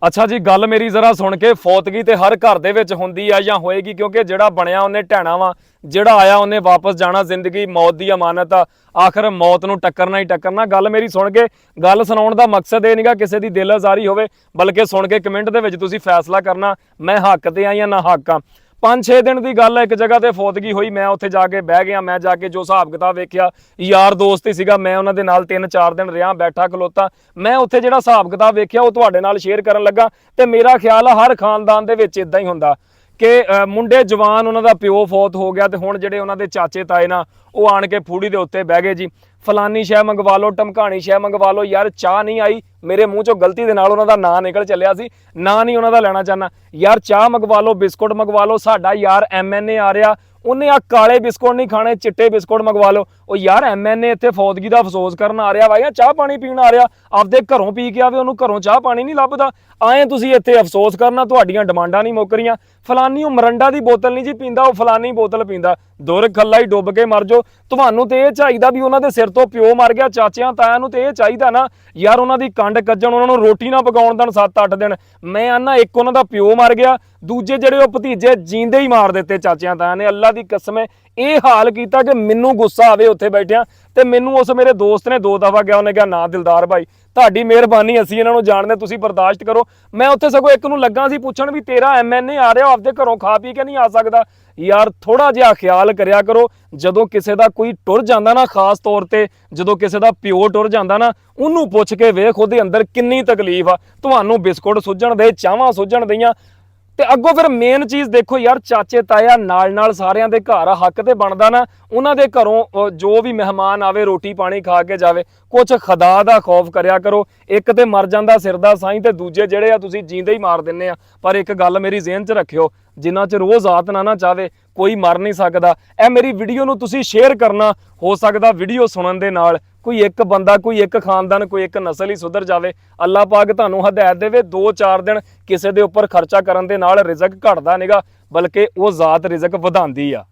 अच्छा जी, गल मेरी जरा सुन के फौतगी तो हर घर दे विच हुंदी आ जां होएगी, क्योंकि जिहड़ा बनया उन्हें ढैणा वा, जिहड़ा आया उन्हें वापस जाना। जिंदगी मौत की अमानत आ, आखिर मौत नूं टक्करना ही टक्करना। गल मेरी सुन के, गल सुनाउण दा मकसद ये नहींगा किसी दी दिल आज़ारी होवे, बल्कि सुन के कमेंट दे विच तुसीं फैसला करना मैं हक ते आ या ना हक आ। 5-6 दिन की गल है, एक जगह ते फौतगी हुई, मैं उत्थे जाके बह गया। मैं जाके जो हिसाब किताब वेखिया, यार दोस्त ही सीगा, मैं उन्हां दे नाल 3-4 दिन रहा, बैठा खलोता। मैं उत्थे जिहड़ा हिसाब किताब वेखिया, वो तुहाडे नाल शेयर करन लगा। ते मेरा ख्याल आ हर खानदान दे विच इदां ही हुंदा कि मुंडे जवान, उन्हां दा प्यो फौत हो गया, ते हुण जिहड़े उन्हां दे चाचे ताए ना, वो आण के फूड़ी दे उत्ते बह गए जी, फलानी शै मंगवा लो, ढमकानी शै मंगवा लो। यार चाह नहीं आई, मेरे मूँह चों गलती दे नाल उन्हां दा नां निकल चलिया सी, नां नहीं उन्हां दा लैना चाहना। यार चाह मंगवा लो, बिस्कुट मंगवा लो, साडा यार MNA आ रहा, उन्हें आ काले बिस्कुट नहीं खाने, चिट्टे बिस्कुट मंगवा लो। ओ यार MNA इत्थे फौतगी दा अफसोस करन आ रहा वा या चाह पानी पीण आ रहा? आपदे घरों पी के आवे, उन्होंने घरों चाह पानी नहीं लभदा, आए तुसीं इत्थे अफसोस करना, तुहाडीआं डिमांडां नहीं मुक रहीआं। फलानी मरंडा दी बोतल नहीं जी पींदा, वो फलानी बोतल पींदा, दुर खल्ला ही डुੱਬ के मर जाओ। तुहानूं ते इह चाहीदा भी उन्हां दे सिर तो प्यो मर गया, चाचिआं तायां नूं ते इह चाहीदा ना यार उन्हां दी कंड कज्जण, उन्हां नूं रोटी ना पकाउण देण 7-8 दिन। मैं आना एक उन्हां दा प्यो मर गया, दूजे जिहड़े वो भतीजे जींदे ही मार दित्ते चाचिआं तायां ने। अल्लाह दी कसम है ਇਹ हाल किया कि मैनू गुस्सा आवे उत्थे बैठिया, तो मैनू उस मेरे दोस्त ने 2 दफा कहा, उन्हें कहा ना दिलदार भाई ਤੁਹਾਡੀ ਮਿਹਰਬਾਨੀ, ਅਸੀਂ ਇਹਨਾਂ ਨੂੰ ਜਾਣਦੇ, ਤੁਸੀਂ ਬਰਦਾਸ਼ਤ ਕਰੋ। मैं उत्थे सगों एक नूं लगा सी पुछण भी तेरा MNA आ रहा, आपदे घरों खा पी के नहीं आ सकदा? यार थोड़ा जिहा ख्याल करिया करो, जदों किसी दा कोई टुर जांदा ना, खास तौर ते जदों किसी दा प्यो टुर जांदा ना, उहनूं पुछ के वेख ਉਹਦੇ अंदर किन्नी तकलीफ आ। ਤੁਹਾਨੂੰ बिस्कुट सुझण दे, चावां सुझण दईआं, ਤੇ ਅੱਗੋਂ ਫਿਰ ਮੇਨ ਚੀਜ਼ ਦੇਖੋ ਯਾਰ, ਚਾਚੇ ਤਾਇਆ ਨਾਲ ਸਾਰਿਆਂ ਦੇ ਘਰ ਆ, ਹੱਕ ਤੇ ਬਣਦਾ ਨਾ ਉਹਨਾਂ ਦੇ ਘਰੋਂ ਜੋ ਵੀ ਮਹਿਮਾਨ ਆਵੇ ਰੋਟੀ ਪਾਣੀ ਖਾ ਕੇ ਜਾਵੇ। ਕੁਛ ਖੁਦਾ ਦਾ ਖੌਫ ਕਰਿਆ ਕਰੋ। ਇੱਕ ਤੇ ਮਰ ਜਾਂਦਾ ਸਿਰ ਦਾ ਸਾਈਂ, ਤੇ ਦੂਜੇ ਜਿਹੜੇ ਆ ਤੁਸੀਂ ਜੀਂਦੇ ਹੀ ਮਾਰ ਦਿੰਨੇ ਆ। ਪਰ ਇੱਕ ਗੱਲ ਮੇਰੀ ਜ਼ਿਹਨ 'ਚ ਰੱਖਿਓ, ਜਿੰਨਾ ਚਿਰ ਉਹ ਜ਼ਾਤ ਨਾ ਚਾਵੇ ਕੋਈ ਮਰ ਨਹੀਂ ਸਕਦਾ। ਇਹ ਮੇਰੀ ਵੀਡੀਓ ਨੂੰ ਤੁਸੀਂ ਸ਼ੇਅਰ ਕਰਨਾ, ਹੋ ਸਕਦਾ ਵੀਡੀਓ ਸੁਣਨ ਦੇ ਨਾਲ ਕੋਈ ਇੱਕ ਬੰਦਾ, ਕੋਈ ਇੱਕ ਖਾਨਦਾਨ, ਕੋਈ ਇੱਕ ਨਸਲ ਹੀ ਸੁਧਰ ਜਾਵੇ। ਅੱਲਾਹ ਪਾਕ ਤੁਹਾਨੂੰ ਹਦਾਇਤ ਦੇਵੇ। 2-4 ਦਿਨ ਕਿਸੇ ਦੇ ਉੱਪਰ ਖਰਚਾ ਕਰਨ ਦੇ ਨਾਲ ਰਿਜ਼ਕ ਘਟਦਾ ਨਹੀਂਗਾ, ਬਲਕਿ ਉਹ ਜ਼ਾਤ ਰਿਜ਼ਕ ਵਧਾਉਂਦੀ ਆ।